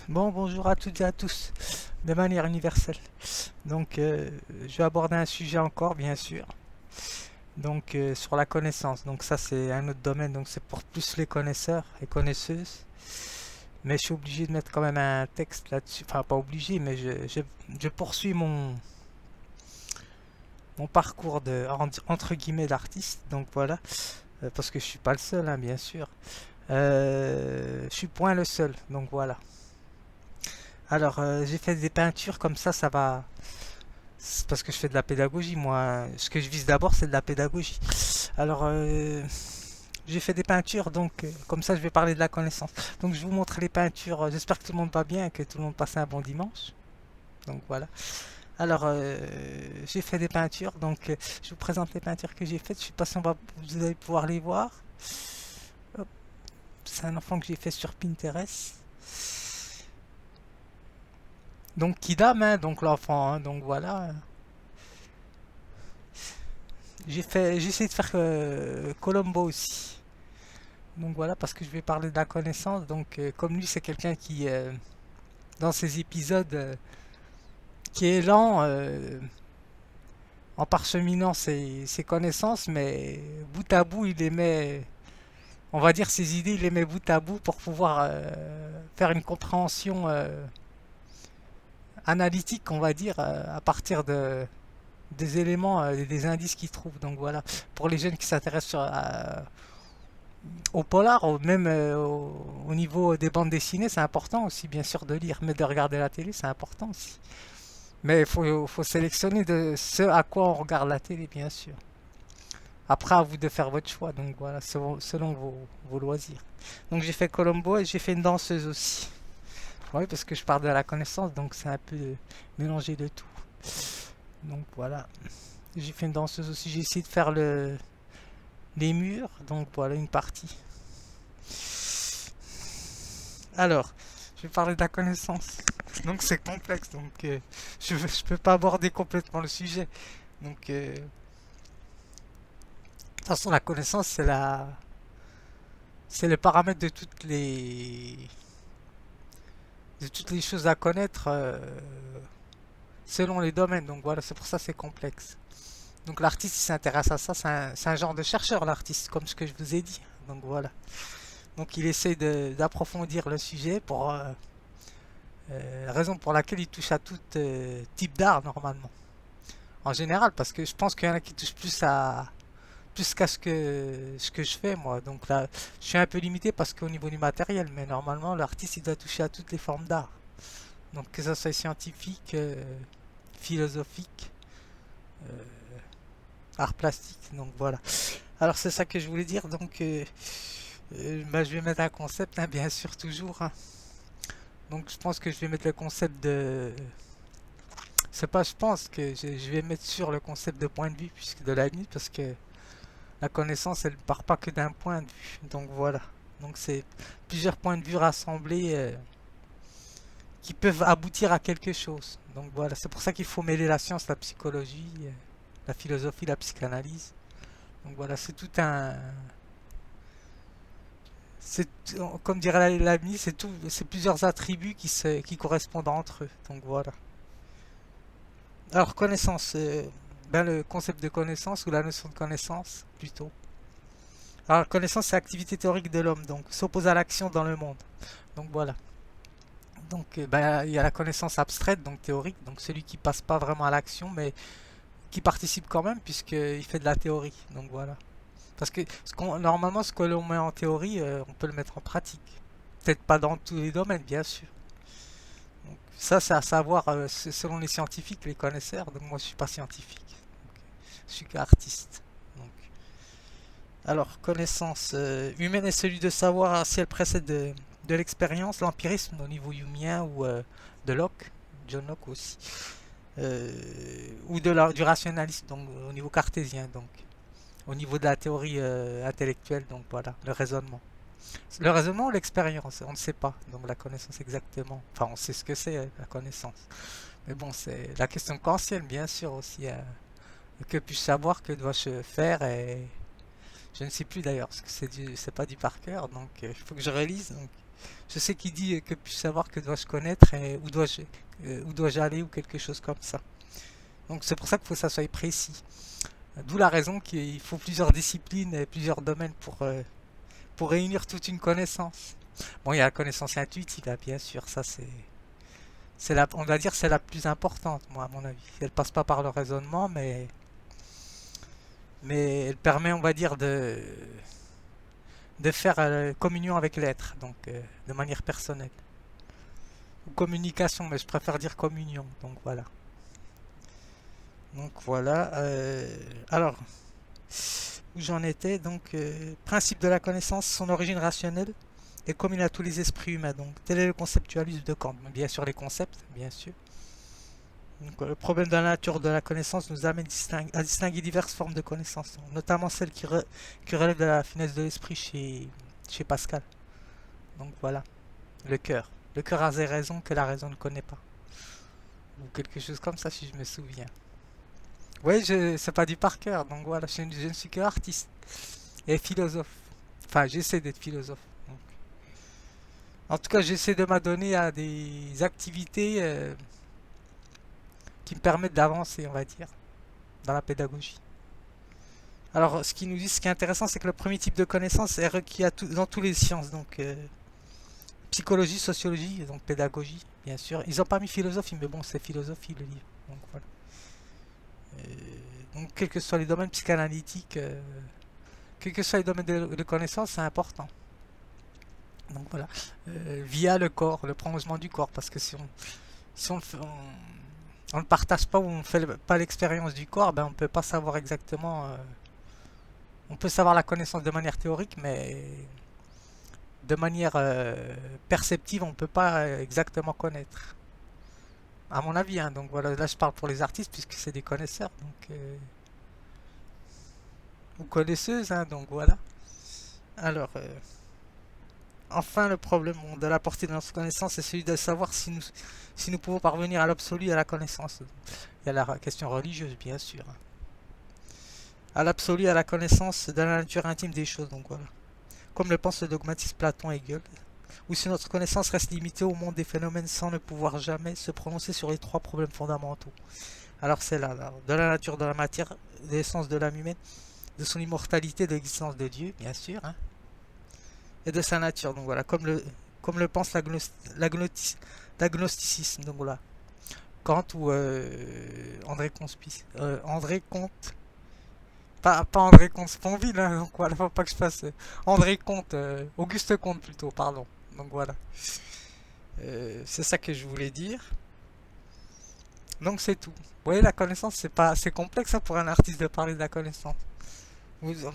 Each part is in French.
Bon, bonjour à toutes et à tous, de manière universelle. Donc, je vais aborder un sujet encore, bien sûr. Donc, sur la connaissance. Donc, ça, c'est un autre domaine. Donc, c'est pour plus les connaisseurs et connaisseuses. Mais je suis obligé de mettre quand même un texte là-dessus. Enfin, pas obligé, mais je poursuis mon parcours entre guillemets d'artiste. Donc, voilà. Parce que je suis pas le seul, hein, bien sûr. Je suis point le seul. Donc, voilà. Alors, j'ai fait des peintures comme ça va. C'est parce que je fais de la pédagogie, moi. Ce que je vise d'abord, c'est de la pédagogie. Alors, j'ai fait des peintures, donc comme ça, je vais parler de la connaissance. Donc, je vous montre les peintures. J'espère que tout le monde va bien, que tout le monde passe un bon dimanche. Donc, voilà. Alors, j'ai fait des peintures, donc je vous présente les peintures que j'ai faites. Je sais pas si vous allez pouvoir les voir. Hop, c'est un enfant que j'ai fait sur Pinterest. Donc, Kidam, hein, donc l'enfant, hein, donc voilà. J'ai essayé de faire Colombo aussi. Donc voilà, parce que je vais parler de la connaissance. Donc, comme lui, c'est quelqu'un qui, dans ses épisodes, qui est lent en parcheminant ses connaissances, mais bout à bout, il les met, on va dire ses idées, il les met bout à bout pour pouvoir faire une compréhension analytique, on va dire, à partir des éléments et des indices qu'il trouve. Donc voilà, pour les jeunes qui s'intéressent au polar, même au niveau des bandes dessinées, c'est important aussi, bien sûr, de lire, mais de regarder la télé, c'est important aussi. Mais faut sélectionner de ce à quoi on regarde la télé, bien sûr. Après, à vous de faire votre choix, donc voilà, selon vos loisirs. Donc j'ai fait Colombo et j'ai fait une danseuse aussi. Oui, parce que je pars de la connaissance, donc c'est un peu mélangé de tout. Donc voilà, j'ai fait une danseuse aussi, j'ai essayé de faire les murs, donc voilà une partie. Alors, je vais parler de la connaissance. Donc c'est complexe, donc je peux pas aborder complètement le sujet. Donc, de toute façon, la connaissance, c'est le paramètre de toutes les choses à connaître selon les domaines. Donc voilà, c'est pour ça que c'est complexe. Donc l'artiste, il s'intéresse à ça. C'est un genre de chercheur, l'artiste, comme ce que je vous ai dit. Donc voilà. Donc il essaie d'approfondir le sujet pour raison pour laquelle il touche à tout type d'art normalement. En général, parce que je pense qu'il y en a qui touchent plus qu'à ce que je fais moi. Donc là, je suis un peu limité parce qu'au niveau du matériel, mais normalement, l'artiste il doit toucher à toutes les formes d'art. Donc que ça soit scientifique, philosophique, euh, art plastique. Donc voilà. Alors c'est ça que je voulais dire. Donc bah, je vais mettre un concept, hein, bien sûr toujours, hein. Donc je pense que je vais mettre le concept de. C'est pas, je pense que je vais mettre sur le concept de point de vue puisque de la nuit parce que la connaissance elle ne part pas que d'un point de vue. Donc voilà. Donc c'est plusieurs points de vue rassemblés qui peuvent aboutir à quelque chose. Donc voilà, c'est pour ça qu'il faut mêler la science, la psychologie, la philosophie, la psychanalyse. Donc voilà, c'est tout un, c'est comme dirait l'ami, c'est plusieurs attributs qui correspondent entre eux. Donc voilà. Alors connaissance, ben, le concept de connaissance ou la notion de connaissance plutôt. Alors connaissance c'est l'activité théorique de l'homme, donc s'oppose à l'action dans le monde. Donc voilà. Donc ben, il y a la connaissance abstraite, donc théorique, donc celui qui passe pas vraiment à l'action, mais qui participe quand même puisqu'il fait de la théorie. Donc voilà. Parce que normalement ce que l'on met en théorie, on peut le mettre en pratique. Peut-être pas dans tous les domaines, bien sûr. Donc, ça c'est à savoir selon les scientifiques, les connaisseurs. Donc moi je suis pas scientifique, donc, je suis qu'artiste. Donc, alors connaissance humaine est celui de savoir si elle précède de l'expérience, l'empirisme au niveau humien ou de Locke, John Locke aussi, ou du rationalisme donc au niveau cartésien donc au niveau de la théorie intellectuelle donc voilà le raisonnement ou l'expérience on ne sait pas donc la connaissance exactement enfin on sait ce que c'est la connaissance mais bon c'est la question kantienne bien sûr aussi que puis-je savoir que dois-je faire et je ne sais plus d'ailleurs parce que c'est pas du par cœur donc il faut que je relise donc Je sais qu'il dit que puis-je savoir, que dois-je connaître et où dois-je aller ou quelque chose comme ça. Donc c'est pour ça qu'il faut que ça soit précis. D'où la raison qu'il faut plusieurs disciplines et plusieurs domaines pour réunir toute une connaissance. Bon, il y a la connaissance intuitive, là, bien sûr, ça on va dire c'est la plus importante, moi, à mon avis. Elle passe pas par le raisonnement, mais elle permet, on va dire, de faire communion avec l'être, donc de manière personnelle. Ou communication, mais je préfère dire communion, donc voilà. Donc voilà. Alors, où j'en étais, donc, principe de la connaissance, son origine rationnelle est commune à tous les esprits humains. Donc, tel est le conceptualisme de Kant. Bien sûr, les concepts, bien sûr. Donc, le problème de la nature de la connaissance nous amène à distinguer diverses formes de connaissance, notamment celles qui relèvent de la finesse de l'esprit chez Pascal. Donc voilà, le cœur. Le cœur a des raisons que la raison ne connaît pas. Ou quelque chose comme ça, si je me souviens. Oui, c'est pas du par cœur, donc voilà, je ne suis que artiste et philosophe. Enfin, j'essaie d'être philosophe. Donc. En tout cas, j'essaie de m'adonner à des activités qui me permettent d'avancer, on va dire, dans la pédagogie. Alors, ce qui est intéressant, c'est que le premier type de connaissance est requis dans toutes les sciences, donc psychologie, sociologie, donc pédagogie, bien sûr. Ils n'ont pas mis philosophie, mais bon, c'est philosophie le livre. Donc voilà. Donc, quels que soient les domaines psychanalytiques, quels que soient les domaines de connaissance, c'est important. Donc voilà. Via le corps, le prolongement du corps, parce que si on ne partage pas ou on ne fait pas l'expérience du corps, ben on ne peut pas savoir exactement. On peut savoir la connaissance de manière théorique, mais de manière perceptive, on ne peut pas exactement connaître. À mon avis, hein. Donc voilà, là je parle pour les artistes puisque c'est des connaisseurs, donc ou connaisseuses, hein, donc voilà. Alors, enfin, le problème de la portée de notre connaissance est celui de savoir si nous pouvons parvenir à l'absolu, à la connaissance. Il y a la question religieuse, bien sûr. À l'absolu, à la connaissance de la nature intime des choses, donc voilà. Comme le pense le dogmatiste Platon et Hegel, ou si notre connaissance reste limitée au monde des phénomènes sans ne pouvoir jamais se prononcer sur les trois problèmes fondamentaux. Alors c'est là, de la nature de la matière, de l'essence de l'âme humaine, de son immortalité, de l'existence de Dieu, bien sûr, hein, et de sa nature. Donc voilà, comme le pense l'agnosticisme. Donc voilà, Kant ou André Comte. Pas André Comte Sponville, hein, donc voilà, faut pas que je fasse André Comte, Auguste Comte plutôt, pardon. Donc voilà, c'est ça que je voulais dire. Donc c'est tout. Vous voyez, la connaissance, c'est pas assez complexe ça, pour un artiste de parler de la connaissance.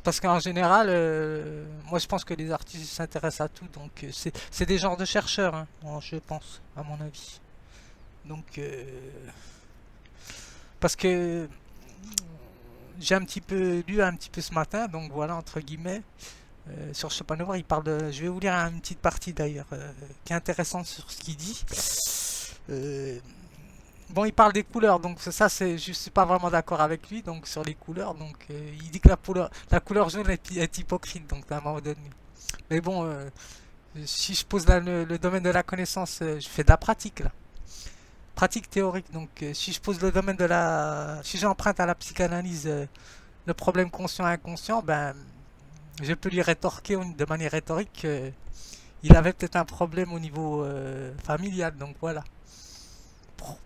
Parce qu'en général, moi je pense que les artistes s'intéressent à tout, donc c'est des genres de chercheurs, hein, moi, je pense, à mon avis. Donc, parce que j'ai un petit peu lu un petit peu ce matin, donc voilà, entre guillemets, sur Schopenhauer, il parle de. Je vais vous lire une petite partie d'ailleurs, qui est intéressante sur ce qu'il dit. Bon, il parle des couleurs, donc ça, je suis pas vraiment d'accord avec lui, donc sur les couleurs, donc il dit que la couleur jaune est hypocrite, donc à un moment donné. Mais bon, si je pose là le domaine de la connaissance, je fais de la pratique là, pratique théorique, donc si je pose le domaine si j'emprunte à la psychanalyse le problème conscient-inconscient, ben, je peux lui rétorquer de manière rhétorique qu'il avait peut-être un problème au niveau familial, donc voilà.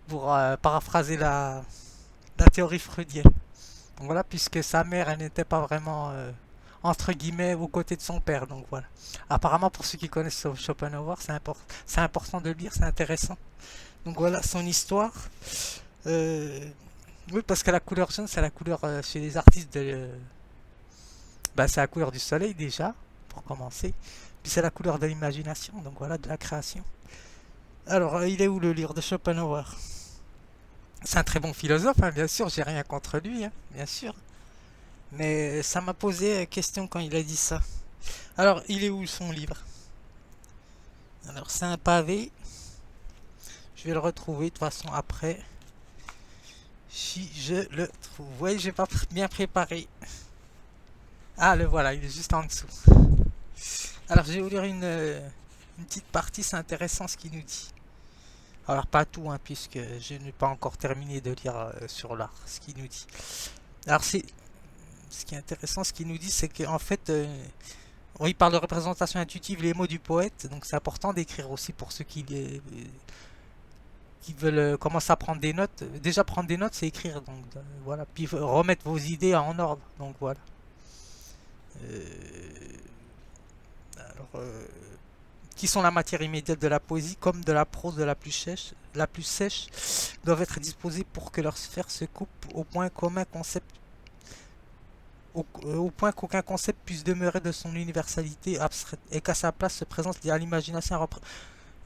Pour paraphraser la théorie freudienne. Donc voilà, puisque sa mère, elle n'était pas vraiment, entre guillemets, aux côtés de son père. Donc voilà. Apparemment, pour ceux qui connaissent Schopenhauer, c'est important de lire, c'est intéressant. Donc voilà, son histoire. Oui, parce que la couleur jaune, c'est la couleur chez les artistes bah, c'est la couleur du soleil déjà, pour commencer. Puis c'est la couleur de l'imagination, donc voilà, de la création. Alors, il est où le livre de Schopenhauer? C'est un très bon philosophe, hein, bien sûr, j'ai rien contre lui, hein, bien sûr. Mais ça m'a posé question quand il a dit ça. Alors, il est où son livre? Alors, c'est un pavé. Je vais le retrouver de toute façon après. Si je le trouve. Vous voyez, j'ai pas bien préparé. Ah, le voilà, il est juste en dessous. Alors, je vais vous lire une petite partie, c'est intéressant ce qu'il nous dit. Alors pas tout, hein, puisque je n'ai pas encore terminé de lire sur l'art ce qu'il nous dit. Alors c'est ce qui est intéressant, ce qu'il nous dit, c'est qu'en fait, il parle de représentation intuitive, les mots du poète, donc c'est important d'écrire aussi pour ceux qui veulent commencer à prendre des notes. Déjà prendre des notes, c'est écrire, donc voilà. Puis remettre vos idées en ordre, donc voilà. Euh, alors, qui sont la matière immédiate de la poésie, comme de la prose de la plus sèche, doivent être disposées pour que leur sphère se coupe au point commun concept au point qu'aucun concept puisse demeurer de son universalité abstraite et qu'à sa place se présente à l'imagination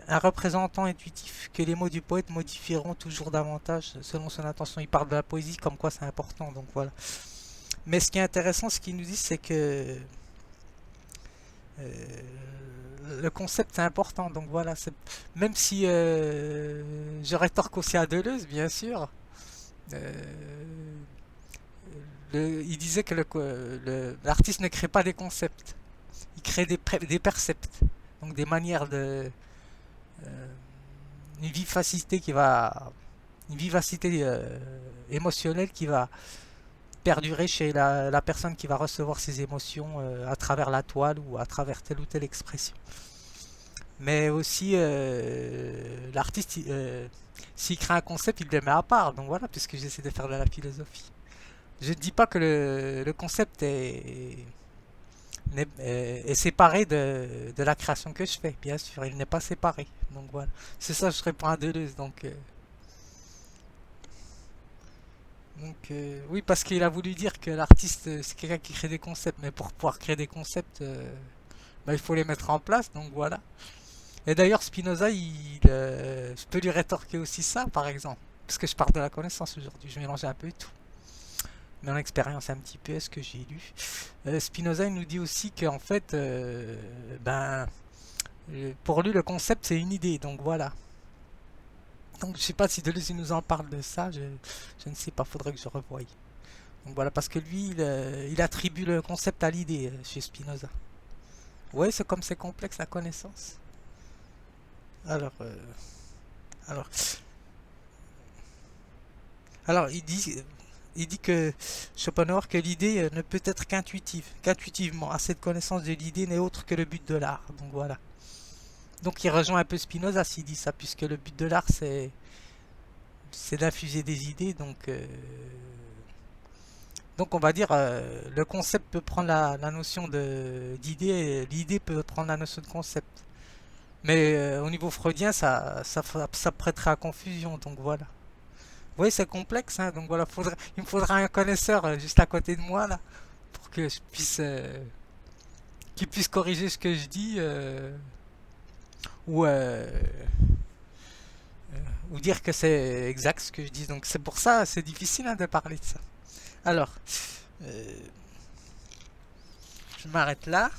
un représentant intuitif que les mots du poète modifieront toujours davantage selon son intention. Il parle de la poésie comme quoi c'est important, donc voilà. Mais ce qui est intéressant, ce qu'il nous dit, c'est que euh, le concept c'est important, donc voilà. Même si je rétorque aussi à Deleuze, bien sûr. euh, il disait que l'artiste ne crée pas des concepts, il crée des percepts, donc des manières de euh, une vivacité une vivacité émotionnelle qui va perdurer chez la personne qui va recevoir ses émotions à travers la toile ou à travers telle ou telle expression. Mais aussi l'artiste, s'il crée un concept, il le met à part. Donc voilà, puisque j'essaie de faire de la philosophie. Je ne dis pas que le concept est séparé de la création que je fais, bien sûr, il n'est pas séparé. Donc voilà, c'est ça que je réponds à Deleuze. Oui, parce qu'il a voulu dire que l'artiste, c'est quelqu'un qui crée des concepts, mais pour pouvoir créer des concepts, bah, il faut les mettre en place, donc voilà. Et d'ailleurs, Spinoza, je peux lui rétorquer aussi ça, par exemple, parce que je parle de la connaissance aujourd'hui, je mélange un peu tout. Mon expérience un petit peu, est-ce que j'ai lu. Spinoza il nous dit aussi qu'en fait, pour lui le concept c'est une idée, donc voilà. Donc je sais pas si Deleuze il nous en parle de ça, je ne sais pas, faudrait que je revoie. Donc voilà, parce que lui il attribue le concept à l'idée chez Spinoza. Ouais, c'est comme c'est complexe la connaissance. Alors, alors, alors il dit que Schopenhauer que l'idée ne peut être qu'intuitivement. Assez de connaissance de l'idée n'est autre que le but de l'art. Donc voilà. Donc il rejoint un peu Spinoza s'il dit ça, puisque le but de l'art c'est d'infuser des idées. Donc on va dire le concept peut prendre la notion d'idée et l'idée peut prendre la notion de concept. Mais au niveau freudien, ça prêterait à confusion. Donc voilà. Vous voyez, c'est complexe, hein, donc voilà, il me faudra un connaisseur juste à côté de moi là, pour que je puisse, qu'il puisse corriger ce que je dis ou, euh, ou dire que c'est exact ce que je dis. Donc c'est pour ça, c'est difficile hein, de parler de ça. Alors, euh, je m'arrête là.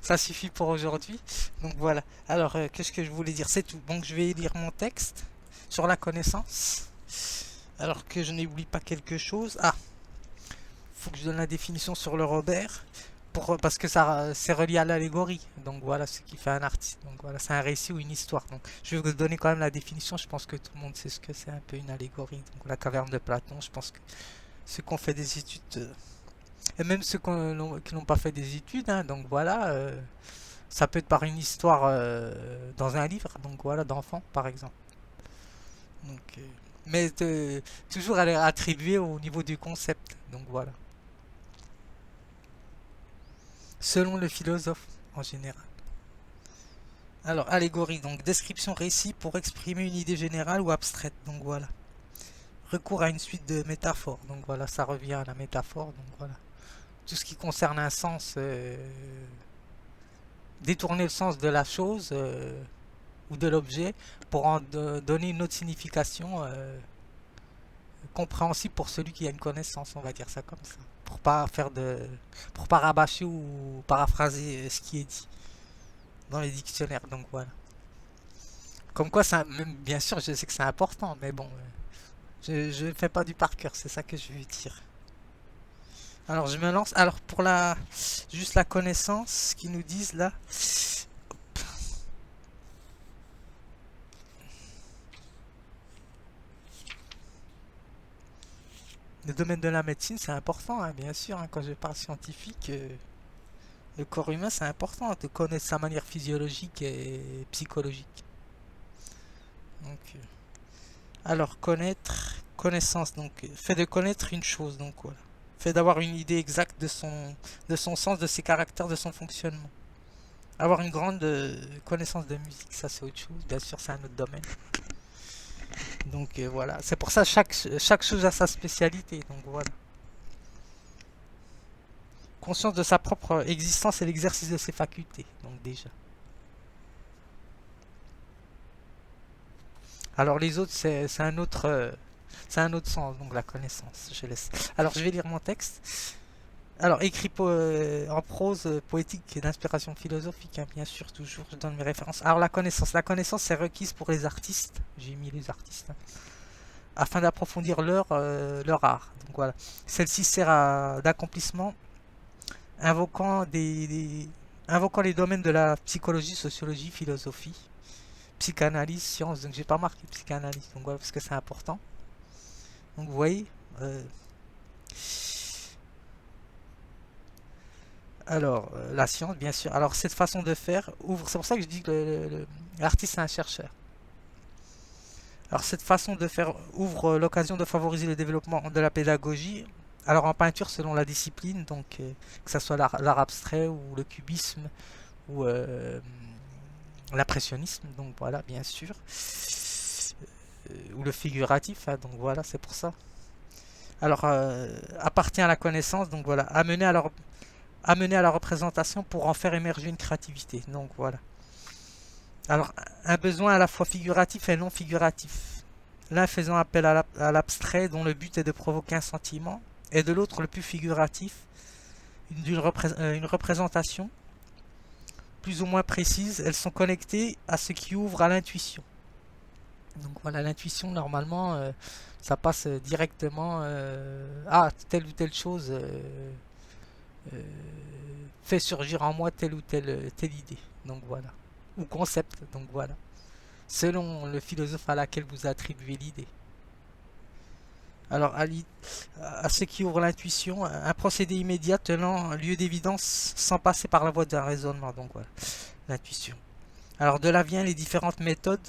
Ça suffit pour aujourd'hui. Donc voilà. Alors, qu'est-ce que je voulais dire? C'est tout. Donc je vais lire mon texte sur la connaissance. Alors que je n'oublie pas quelque chose. Ah, faut que je donne la définition sur le Robert parce que ça c'est relié à l'allégorie. Donc voilà ce qui fait un artiste. Donc voilà, c'est un récit ou une histoire. Donc je vais vous donner quand même la définition. Je pense que tout le monde sait ce que c'est un peu une allégorie. Donc la caverne de Platon, je pense que ceux qui ont fait des études et même ceux qui n'ont pas fait des études, hein, donc voilà, ça peut être par une histoire dans un livre, donc voilà, d'enfant par exemple. Donc, mais toujours elle est attribuée au niveau du concept, donc voilà. Selon le philosophe en général. Alors, allégorie, donc description récit pour exprimer une idée générale ou abstraite, donc voilà. Recours à une suite de métaphores, donc voilà, ça revient à la métaphore, donc voilà. Tout ce qui concerne un sens, détourner le sens de la chose ou de l'objet pour en donner une autre signification compréhensible pour celui qui a une connaissance, on va dire ça comme ça. Pour pas rabâcher ou paraphraser ce qui est dit dans les dictionnaires, donc voilà. Comme quoi, même, bien sûr, je sais que c'est important, mais bon, je ne fais pas du par cœur, c'est ça que je veux dire. Alors, je me lance. Alors, juste la connaissance, ce qu'ils nous disent là. Le domaine de la médecine, c'est important, hein, bien sûr, hein, quand je parle scientifique, le corps humain, c'est important de connaître sa manière physiologique et psychologique. Donc, alors, connaissance, donc, fait de connaître une chose, donc voilà. Fait d'avoir une idée exacte de son sens, de ses caractères, de son fonctionnement. Avoir une grande connaissance de musique, ça c'est autre chose, bien sûr, c'est un autre domaine. Donc voilà, c'est pour ça chaque chose a sa spécialité, donc voilà. Conscience de sa propre existence et l'exercice de ses facultés, donc déjà. Alors les autres, c'est un autre sens, donc la connaissance, je laisse. Alors je vais lire mon texte. Alors écrit en prose poétique et d'inspiration philosophique, hein, bien sûr, toujours, je donne mes références. Alors la connaissance c'est requise pour les artistes, j'ai mis les artistes, hein, afin d'approfondir leur art. Donc voilà, celle-ci sert d'accomplissement, invoquant les domaines de la psychologie, sociologie, philosophie, psychanalyse, science. Donc j'ai pas marqué psychanalyse, donc voilà, parce que c'est important. Donc vous voyez, alors la science, bien sûr. Alors cette façon de faire ouvre, c'est pour ça que je dis que l'artiste est un chercheur. Alors cette façon de faire ouvre l'occasion de favoriser le développement de la pédagogie. Alors en peinture selon la discipline, donc que ce soit l'art abstrait ou le cubisme ou l'impressionnisme, donc voilà bien sûr, ou le figuratif, hein, donc voilà c'est pour ça. Alors appartient à la connaissance, donc voilà, amener à la représentation pour en faire émerger une créativité, donc voilà. Alors un besoin à la fois figuratif et non figuratif. L'un faisant appel à l'abstrait dont le but est de provoquer un sentiment, et de l'autre le plus figuratif, une représentation plus ou moins précise. Elles sont connectées à ce qui ouvre à l'intuition. Donc voilà, l'intuition normalement, ça passe directement à telle ou telle chose euh, fait surgir en moi telle ou telle idée. Donc voilà, ou concept. Donc voilà, selon le philosophe à laquelle vous attribuez l'idée. Alors, à ce qui ouvre l'intuition, un procédé immédiat tenant lieu d'évidence sans passer par la voie d'un raisonnement. Donc voilà, l'intuition. Alors, de là vient les différentes méthodes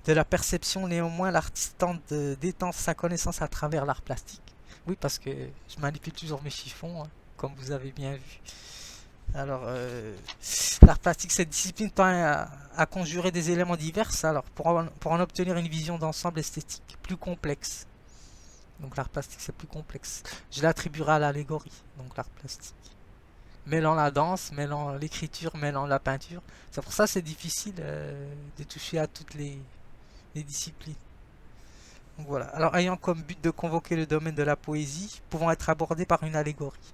de la perception. Néanmoins, l'artiste tente d'étendre sa connaissance à travers l'art plastique. Oui, parce que je manipule toujours mes chiffons, hein, comme vous avez bien vu. Alors, l'art plastique, cette discipline tend à conjurer des éléments divers, alors pour en obtenir une vision d'ensemble esthétique plus complexe. Donc l'art plastique c'est plus complexe. Je l'attribuerai à l'allégorie, donc l'art plastique. Mêlant la danse, mêlant l'écriture, mêlant la peinture. C'est pour ça que c'est difficile de toucher à toutes les disciplines. Donc voilà. Alors ayant comme but de convoquer le domaine de la poésie, pouvant être abordé par une allégorie.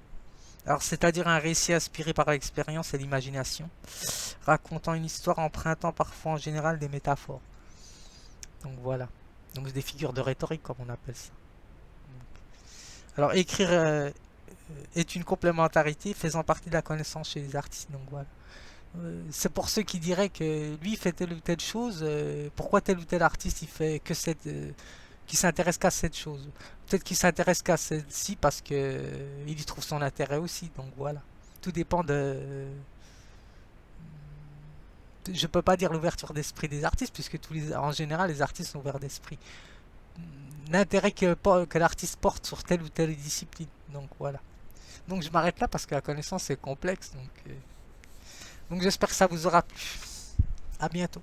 Alors c'est-à-dire un récit inspiré par l'expérience et l'imagination, racontant une histoire empruntant parfois en général des métaphores. Donc voilà. Donc des figures de rhétorique comme on appelle ça. Alors écrire est une complémentarité faisant partie de la connaissance chez les artistes. Donc voilà. C'est pour ceux qui diraient que lui fait telle ou telle chose, pourquoi tel ou tel artiste il fait que qui s'intéresse qu'à cette chose. Peut-être qu'il s'intéresse qu'à celle-ci parce que il y trouve son intérêt aussi. Donc voilà. Tout dépend je peux pas dire l'ouverture d'esprit des artistes puisque en général les artistes sont ouverts d'esprit. L'intérêt que l'artiste porte sur telle ou telle discipline. Donc voilà. Donc je m'arrête là parce que la connaissance est complexe. Donc j'espère que ça vous aura plu. À bientôt.